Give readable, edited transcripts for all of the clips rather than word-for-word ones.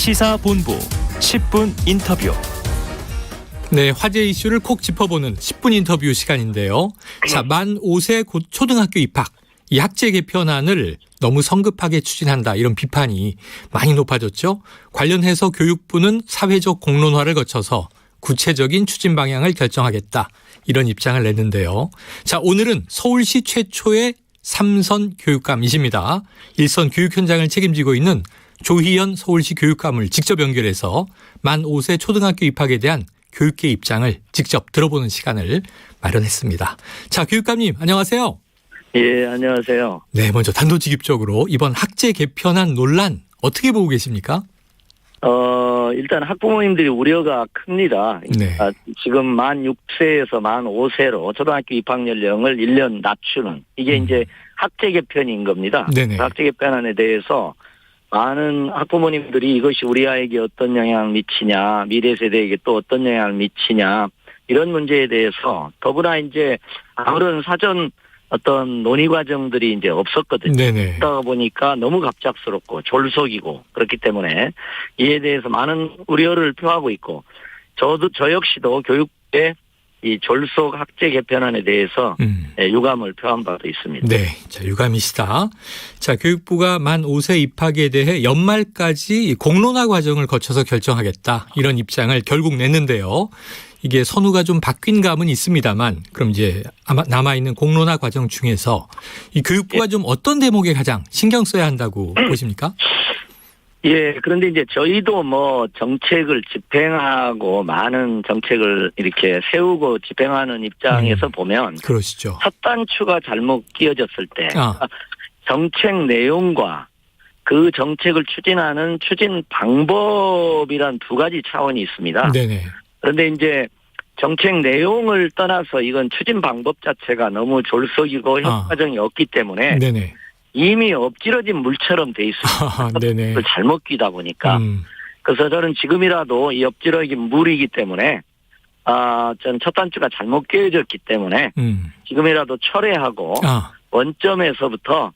시사본부 10분 인터뷰. 네, 화제 이슈를 콕 짚어보는 10분 인터뷰 시간인데요. 자, 만 5세 곧 초등학교 입학. 이 학제 개편안을 너무 성급하게 추진한다, 이런 비판이 많이 높아졌죠. 관련해서 교육부는 사회적 공론화를 거쳐서 구체적인 추진 방향을 결정하겠다, 이런 입장을 냈는데요. 자, 오늘은 서울시 최초의 3선 교육감이십니다. 일선 교육 현장을 책임지고 있는 조희연 서울시 교육감을 직접 연결해서 만 5세 초등학교 입학에 대한 교육계 입장을 직접 들어보는 시간을 마련했습니다. 자, 교육감님 안녕하세요. 예, 안녕하세요. 네, 먼저 단도직입적으로 이번 학제 개편안 논란 어떻게 보고 계십니까? 일단 학부모님들이 우려가 큽니다. 네. 지금 만 6세에서 만 5세로 초등학교 입학 연령을 1년 낮추는, 이게 이제 학제 개편인 겁니다. 네네. 학제 개편안에 대해서 많은 학부모님들이 이것이 우리 아이에게 어떤 영향을 미치냐, 미래 세대에게 또 어떤 영향을 미치냐, 이런 문제에 대해서 더구나 이제 아무런 사전 어떤 논의 과정들이 이제 없었거든요. 네네. 그러다 보니까 너무 갑작스럽고 졸속이고 그렇기 때문에 이에 대해서 많은 우려를 표하고 있고, 저 역시도 교육부의 이 졸속 학제 개편안에 대해서 유감을 표한 바도 있습니다. 네, 자, 유감이시다. 자, 교육부가 만 5세 입학에 대해 연말까지 공론화 과정을 거쳐서 결정하겠다, 이런 입장을 결국 냈는데요. 이게 선우가 좀 바뀐 감은 있습니다만, 그럼 이제 아마 남아있는 공론화 과정 중에서 이 교육부가 좀 어떤 대목에 가장 신경 써야 한다고 보십니까? 예, 그런데 이제 저희도 뭐 정책을 집행하고 많은 정책을 이렇게 세우고 집행하는 입장에서 보면, 그러시죠. 첫 단추가 잘못 끼워졌을 때 정책 내용과 그 정책을 추진하는 추진 방법이란 두 가지 차원이 있습니다. 네네. 그런데 이제 정책 내용을 떠나서 이건 추진 방법 자체가 너무 졸속이고 효과적이 없기 때문에 네네. 이미 엎질러진 물처럼 돼 있습니다. 네네. 그걸 잘못 끼다 보니까. 그래서 저는 지금이라도 이 엎질러진 물이기 때문에 저는 첫 단추가 잘못 끼워졌기 때문에 지금이라도 철회하고 원점에서부터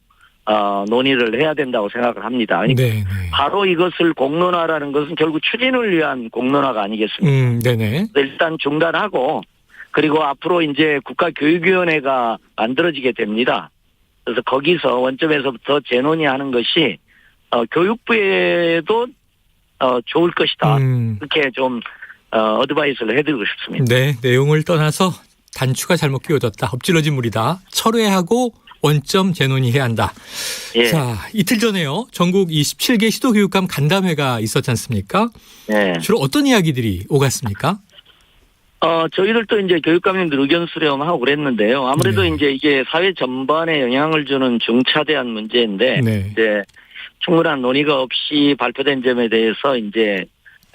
논의를 해야 된다고 생각을 합니다. 그러니까 바로 이것을 공론화라는 것은 결국 추진을 위한 공론화가 아니겠습니까? 네네. 일단 중단하고, 그리고 앞으로 이제 국가교육위원회가 만들어지게 됩니다. 그래서 거기서 원점에서부터 재논의하는 것이 교육부에도 좋을 것이다. 이렇게 좀 어드바이스를 해드리고 싶습니다. 네, 내용을 떠나서 단추가 잘못 끼워졌다, 엎질러진 물이다, 철회하고 원점 재논의해야 한다. 예. 자, 이틀 전에요, 전국 27개 시도교육감 간담회가 있었지 않습니까? 네. 주로 어떤 이야기들이 오갔습니까? 저희들도 이제 교육감님들 의견 수렴하고 그랬는데요. 아무래도 이제 이게 사회 전반에 영향을 주는 중차대한 문제인데, 이제 충분한 논의가 없이 발표된 점에 대해서 이제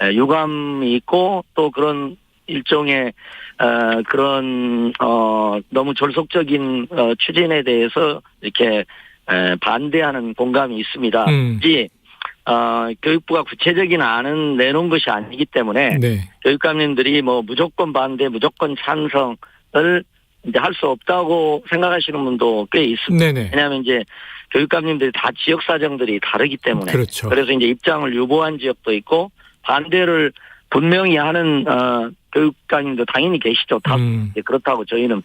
유감이 있고, 또 그런 일종의 그런 너무 졸속적인 추진에 대해서 이렇게 반대하는 공감이 있습니다. 교육부가 구체적인 안은 내놓은 것이 아니기 때문에 교육감님들이 뭐 무조건 반대, 무조건 찬성을 이제 할 수 없다고 생각하시는 분도 꽤 있습니다. 왜냐하면 이제 교육감님들이 다 지역 사정들이 다르기 때문에. 그렇죠. 그래서 이제 입장을 유보한 지역도 있고 반대를 분명히 하는 교육감님도 당연히 계시죠. 다 그렇다고 저희는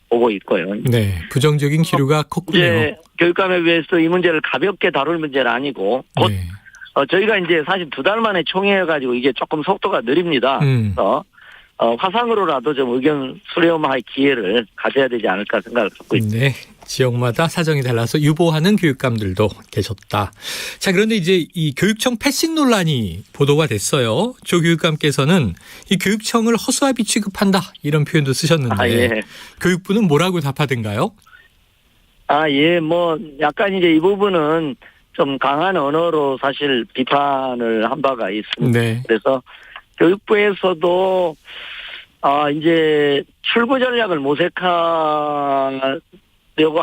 보고 있고요. 네, 부정적인 기류가 컸군요. 이제 교육감에 비해서 이 문제를 가볍게 다룰 문제는 아니고, 곧 저희가 이제 사실 2달 만에 총회해가지고 이게 조금 속도가 느립니다. 그래서 화상으로라도 좀 의견 수렴할 기회를 가져야 되지 않을까 생각을 갖고 있습니다. 네, 지역마다 사정이 달라서 유보하는 교육감들도 계셨다. 자, 그런데 이제 이 교육청 패싱 논란이 보도가 됐어요. 조 교육감께서는 이 교육청을 허수아비 취급한다, 이런 표현도 쓰셨는데 교육부는 뭐라고 답하던가요? 뭐 약간 이제 이 부분은 좀 강한 언어로 사실 비판을 한 바가 있습니다. 그래서 교육부에서도 이제 출구 전략을 모색하려고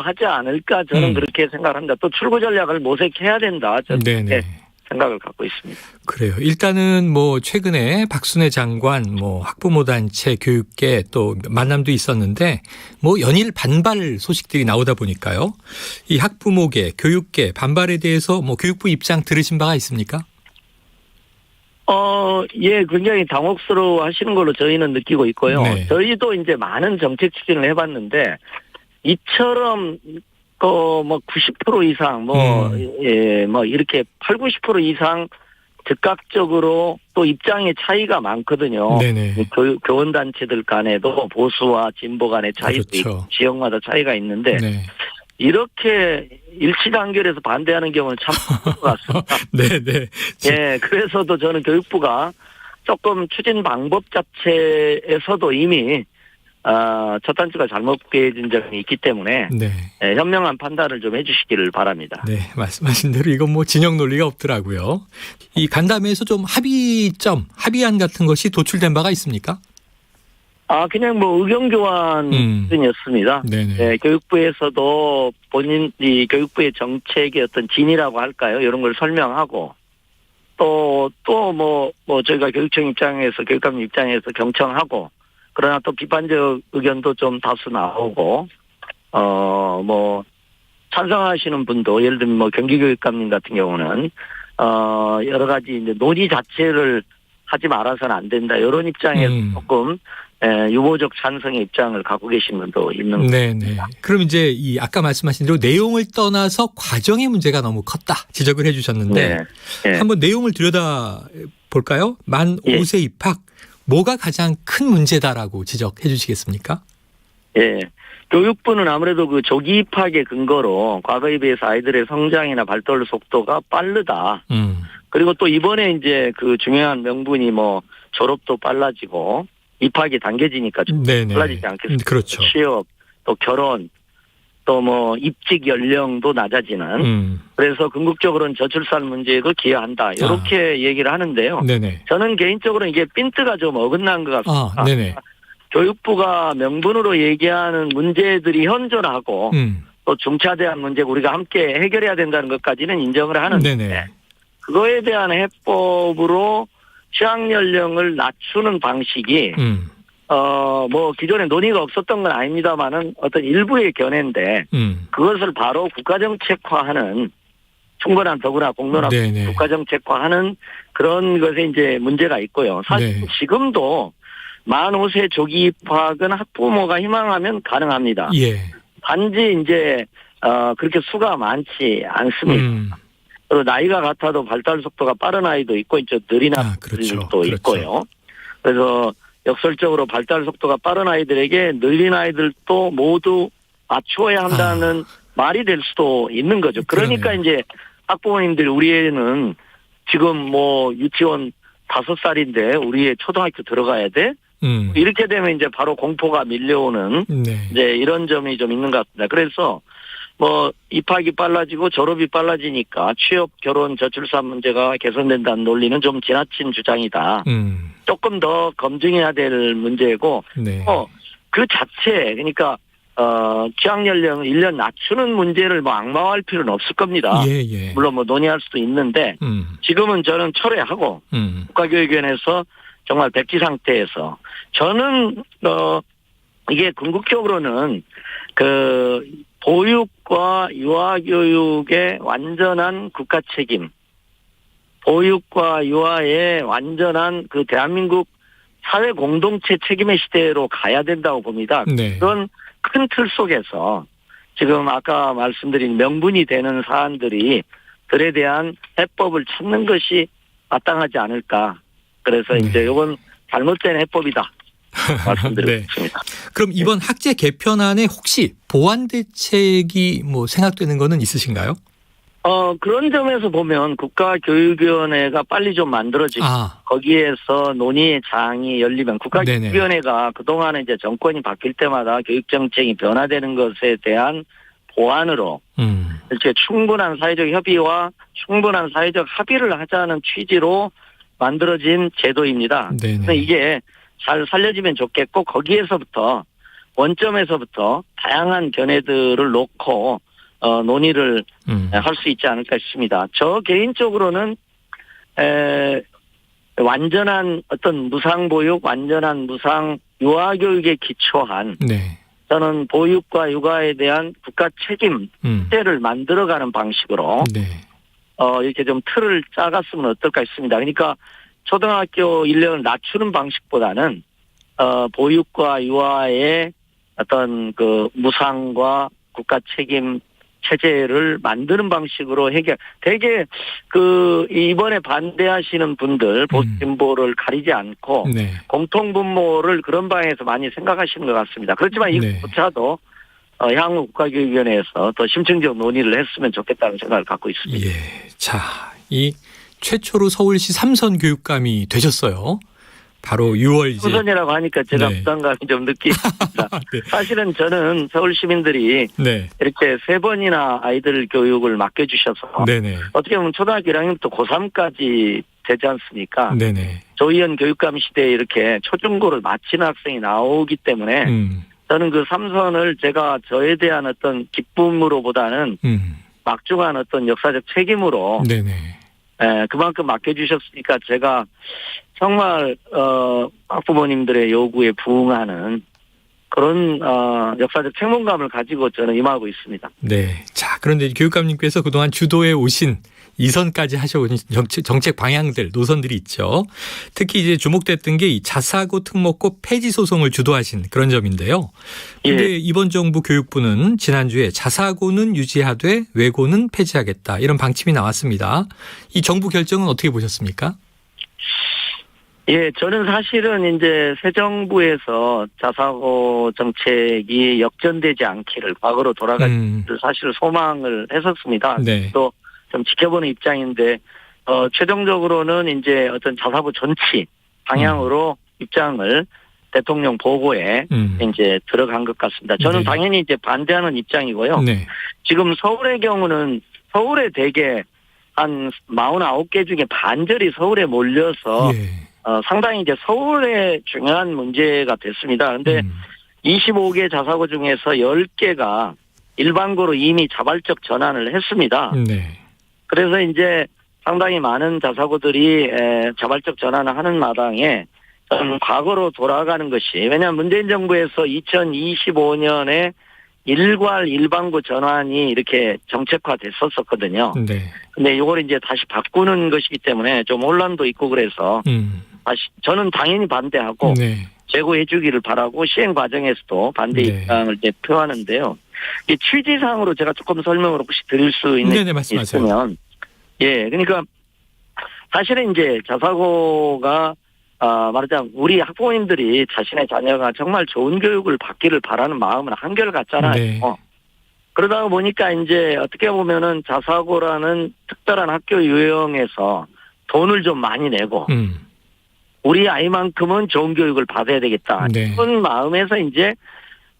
하지 않을까, 저는 그렇게 생각합니다. 또 출구 전략을 모색해야 된다, 저는 그렇게 생각을 갖고 있습니다. 그래요. 일단은 뭐 최근에 박순애 장관, 뭐 학부모 단체, 교육계 또 만남도 있었는데 뭐 연일 반발 소식들이 나오다 보니까요. 이 학부모계, 교육계 반발에 대해서 뭐 교육부 입장 들으신 바가 있습니까? 예, 굉장히 당혹스러워 하시는 걸로 저희는 느끼고 있고요. 네. 저희도 이제 많은 정책 추진을 해봤는데, 이처럼, 뭐, 90% 이상, 예, 뭐, 이렇게 8, 90% 이상 즉각적으로 또 입장의 차이가 많거든요. 네네. 교원단체들 간에도 보수와 진보 간의 차이도 그렇죠. 있고, 지역마다 차이가 있는데, 네. 이렇게 일치단결해서 반대하는 경우는 참 없는 것 같습니다. 네네. 예, 그래서도 저는 교육부가 조금 추진 방법 자체에서도 이미 첫 단추가 잘못 깨진 점이 있기 때문에 네. 예, 현명한 판단을 좀 해주시기를 바랍니다. 네, 말씀하신 대로 이건 뭐 진영 논리가 없더라고요. 이 간담회에서 좀 합의안 같은 것이 도출된 바가 있습니까? 그냥 뭐 의견 교환이었습니다. 네네. 네, 교육부에서도 이 교육부의 정책의 어떤 진이라고 할까요? 이런 걸 설명하고 또 뭐 저희가 교육청 입장에서 교육감 입장에서 경청하고 그러나 또 비판적 의견도 좀 다수 나오고 뭐 찬성하시는 분도 예를 들면 뭐 경기교육감님 같은 경우는 여러 가지 이제 논의 자체를 하지 말아서는 안 된다 이런 입장에서 조금 유보적 찬성의 입장을 갖고 계신 분도 있는 네네. 겁니다. 그럼 이제 이 아까 말씀하신 대로 내용을 떠나서 과정의 문제가 너무 컸다 지적을 해주셨는데 네. 한번 내용을 들여다 볼까요? 만 예. 5세 입학 뭐가 가장 큰 문제다라고 지적해 주시겠습니까? 예. 교육부는 아무래도 그 조기 입학의 근거로 과거에 비해서 아이들의 성장이나 발달 속도가 빠르다. 그리고 또 이번에 이제 그 중요한 명분이 뭐 졸업도 빨라지고 입학이 당겨지니까 좀 네네. 빨라지지 않겠습니까? 그렇죠. 취업, 또 결혼, 또 뭐 입직 연령도 낮아지는. 그래서 궁극적으로는 저출산 문제에도 기여한다. 이렇게 얘기를 하는데요. 네네. 저는 개인적으로 이게 핀트가 좀 어긋난 것 같습니다. 네네. 교육부가 명분으로 얘기하는 문제들이 현존하고 또 중차대한 문제고 우리가 함께 해결해야 된다는 것까지는 인정을 하는데 네네. 그거에 대한 해법으로 취학 연령을 낮추는 방식이 뭐 기존에 논의가 없었던 건 아닙니다만은 어떤 일부의 견해인데 그것을 바로 국가정책화하는 충분한 더구나 공론화 국가정책화하는 그런 것에 이제 문제가 있고요. 사실 지금도 만 5세 조기 입학은 학부모가 희망하면 가능합니다. 예. 단지 이제 그렇게 수가 많지 않습니다. 그리고 나이가 같아도 발달 속도가 빠른 아이도 있고 이제 느린 아이들도 있고요. 그래서 역설적으로 발달 속도가 빠른 아이들에게 느린 아이들도 모두 맞추어야 한다는 말이 될 수도 있는 거죠. 그러니까 이제 학부모님들 우리 애는 지금 뭐 유치원 5살인데 우리 애 초등학교 들어가야 돼? 이렇게 되면 이제 바로 공포가 밀려오는 이제 이런 점이 좀 있는 것 같습니다. 그래서 뭐 입학이 빨라지고 졸업이 빨라지니까 취업, 결혼, 저출산 문제가 개선된다는 논리는 좀 지나친 주장이다. 조금 더 검증해야 될 문제고 그 자체 그러니까 취학 연령 1년 낮추는 문제를 뭐 악마화할 필요는 없을 겁니다. 예. 물론 뭐 논의할 수도 있는데 지금은 저는 철회하고 국가교육위원회에서 정말 백지 상태에서 저는 이게 궁극적으로는 그 보육과 유아교육의 완전한 국가 책임, 보육과 유아의 완전한 그 대한민국 사회 공동체 책임의 시대로 가야 된다고 봅니다. 그런 큰 틀 속에서 지금 아까 말씀드린 명분이 되는 사안들에 대한 해법을 찾는 것이 마땅하지 않을까. 그래서 이제 이건 잘못된 해법이다. 말씀드리겠습니다. 그럼 이번 학제 개편안에 혹시 보완 대책이 뭐 생각되는 거는 있으신가요? 그런 점에서 보면 국가교육위원회가 빨리 좀 만들어지고 거기에서 논의의 장이 열리면 국가교육위원회가 그동안에 이제 정권이 바뀔 때마다 교육정책이 변화되는 것에 대한 보완으로 이렇게 충분한 사회적 협의와 충분한 사회적 합의를 하자는 취지로 만들어진 제도입니다. 그래서 이게 잘 살려지면 좋겠고 거기에서부터 원점에서부터 다양한 견해들을 놓고 논의를 할 수 있지 않을까 싶습니다. 저 개인적으로는 완전한 어떤 무상보육, 완전한 무상 유아교육에 기초한 저는 보육과 육아에 대한 국가 책임제를 만들어가는 방식으로 이렇게 좀 틀을 짜갔으면 어떨까 싶습니다. 그러니까 초등학교 인력을 낮추는 방식보다는 보육과 유아의 어떤 그 무상과 국가 책임 체제를 만드는 방식으로 되게 그 이번에 반대하시는 분들 보수진보를 가리지 않고 네. 공통분모를 그런 방향에서 많이 생각하시는 것 같습니다. 그렇지만 이것조차도 향후 국가교육위원회에서 더 심층적 논의를 했으면 좋겠다는 생각을 갖고 있습니다. 예. 자, 이 최초로 서울시 3선 교육감이 되셨어요. 바로 6월 이제. 3선이라고 하니까 제가 네. 부담감이 좀 느끼습니다. 네. 사실은 저는 서울 시민들이 네. 이렇게 3번이나 아이들 교육을 맡겨주셔서 네네. 어떻게 보면 초등학교 1학년부터 고3까지 되지 않습니까? 네네. 조희연 교육감 시대에 이렇게 초중고를 마치는 학생이 나오기 때문에 저는 그 3선을 제가 저에 대한 어떤 기쁨으로보다는 막중한 어떤 역사적 책임으로 네네. 그만큼 맡겨주셨으니까 제가 정말 학부모님들의 요구에 부응하는 그런 역사적 책무감을 가지고 저는 임하고 있습니다. 네. 자, 그런데 교육감님께서 그동안 주도해 오신 2선까지 하셔온 정책 방향들, 노선들이 있죠. 특히 이제 주목됐던 게 이 자사고 특목고 폐지 소송을 주도하신 그런 점인데요. 그런데 예. 이번 정부 교육부는 지난주에 자사고는 유지하되 외고는 폐지하겠다 이런 방침이 나왔습니다. 이 정부 결정은 어떻게 보셨습니까? 예, 저는 사실은 이제 새 정부에서 자사고 정책이 역전되지 않기를 과거로 돌아가기를 사실 소망을 했었습니다. 네. 또 좀 지켜보는 입장인데 최종적으로는 이제 어떤 자사고 전치 방향으로 입장을 대통령 보고에 이제 들어간 것 같습니다. 저는 네. 당연히 이제 반대하는 입장이고요. 네. 지금 서울의 경우는 서울에 대개 한 49개 중에 반절이 서울에 몰려서 예. 상당히 이제 서울의 중요한 문제가 됐습니다. 그런데 25개 자사고 중에서 10개가 일반고로 이미 자발적 전환을 했습니다. 네. 그래서 이제 상당히 많은 자사고들이 자발적 전환을 하는 마당에 과거로 돌아가는 것이, 왜냐하면 문재인 정부에서 2025년에 일괄 일반고 전환이 이렇게 정책화됐었거든요. 네. 근데 이걸 이제 다시 바꾸는 것이기 때문에 좀 혼란도 있고 그래서 다시 저는 당연히 반대하고 네. 재고해 주기를 바라고 시행 과정에서도 반대 네. 입장을 이제 표하는데요. 이 취지상으로 제가 조금 설명을 혹시 드릴 수 있는 네네, 말씀하세요. 있으면, 예, 그러니까 사실은 이제 자사고가 말하자면 우리 학부모님들이 자신의 자녀가 정말 좋은 교육을 받기를 바라는 마음은 한결같잖아요. 네. 그러다 보니까 이제 어떻게 보면은 자사고라는 특별한 학교 유형에서 돈을 좀 많이 내고 우리 아이만큼은 좋은 교육을 받아야 되겠다. 네. 그런 마음에서 이제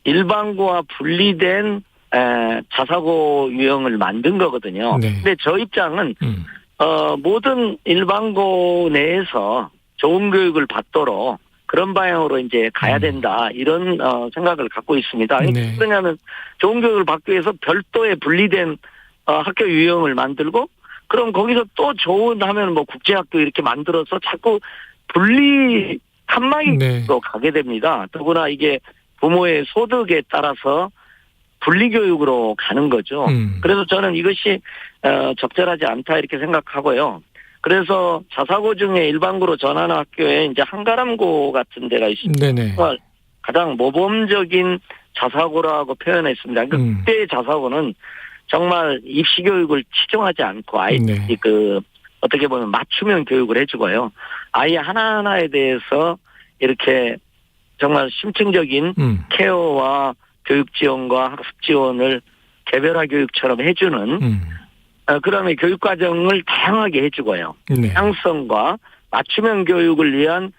일반고와 분리된 자사고 유형을 만든 거거든요. 네. 근데 저 입장은 모든 일반고 내에서 좋은 교육을 받도록 그런 방향으로 이제 가야 된다. 이런 생각을 갖고 있습니다. 네. 그러냐면 좋은 교육을 받기 위해서 별도의 분리된 학교 유형을 만들고 그럼 거기서 또 좋은 하면 뭐 국제학교 이렇게 만들어서 자꾸 분리 칸막이로 네. 가게 됩니다. 더구나 이게 부모의 소득에 따라서 분리교육으로 가는 거죠. 그래서 저는 이것이 적절하지 않다 이렇게 생각하고요. 그래서 자사고 중에 일반고로 전환 학교에 이제 한가람고 같은 데가 있습니다. 네네. 정말 가장 모범적인 자사고라고 표현했습니다. 그러니까 그때의 자사고는 정말 입시 교육을 치중하지 않고 아이들이 네. 어떻게 보면 맞춤형 교육을 해주고요. 아이 하나하나에 대해서 이렇게 정말 심층적인 케어와 교육 지원과 학습 지원을 개별화 교육처럼 해주는 그다음에 교육 과정을 다양하게 해주고요. 네. 다양성과 맞춤형 교육을 위한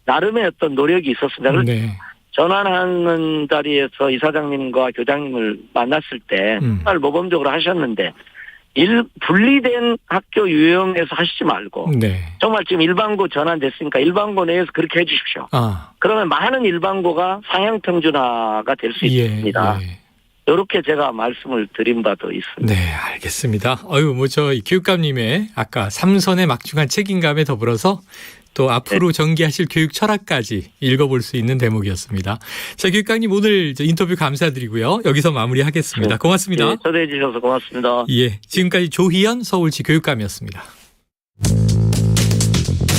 나름의 어떤 노력이 있었습니다. 네. 전환하는 자리에서 이사장님과 교장님을 만났을 때 정말 모범적으로 하셨는데 분리된 학교 유형에서 하시지 말고 네. 정말 지금 일반고 전환됐으니까 일반고 내에서 그렇게 해 주십시오. 그러면 많은 일반고가 상향평준화가 될 수 있습니다. 예. 이렇게 제가 말씀을 드린 바도 있습니다. 네, 알겠습니다. 저 교육감님의 아까 3선의 막중한 책임감에 더불어서 또 앞으로 전개하실 교육 철학까지 읽어볼 수 있는 대목이었습니다. 자, 교육감님 오늘 인터뷰 감사드리고요. 여기서 마무리하겠습니다. 고맙습니다. 네, 초대해 주셔서 고맙습니다. 예, 지금까지 조희연 서울시 교육감이었습니다.